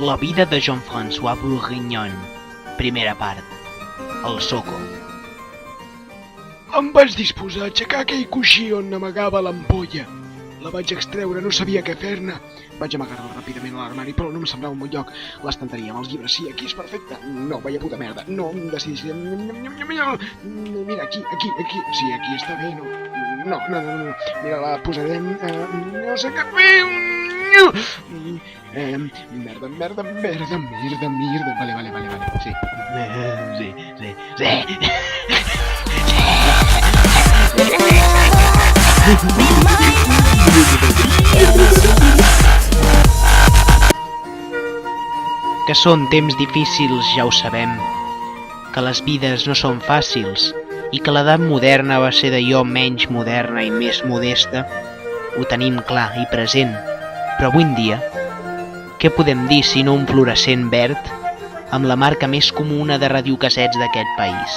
La vida de Jean-François Bourguignon, primera part. El Soco. Em vaig disposar a aixecar aquell coixí on amagava l'ampolla. La vaig extreure, no sabia què fer-ne. Vaig amagar-la ràpidament a l'armari, però no em semblava un bon lloc. L'estanteria amb els llibres, sí, aquí és perfecte. No, vaya puta merda. No, em decidisc... Mira, aquí. Sí, aquí està bé, no. No. Mira, la posarem... No sé què fer... Merda. Vale. Sí. Que són temps difícils, ja ho sabem. Que les vides no són fàcils i que l'edat moderna va ser d'allò menys moderna i més modesta, ho tenim clar i present. Però avui en dia, què podem dir sinó un fluorescent verd amb la marca més comuna de radiocassets d'aquest país?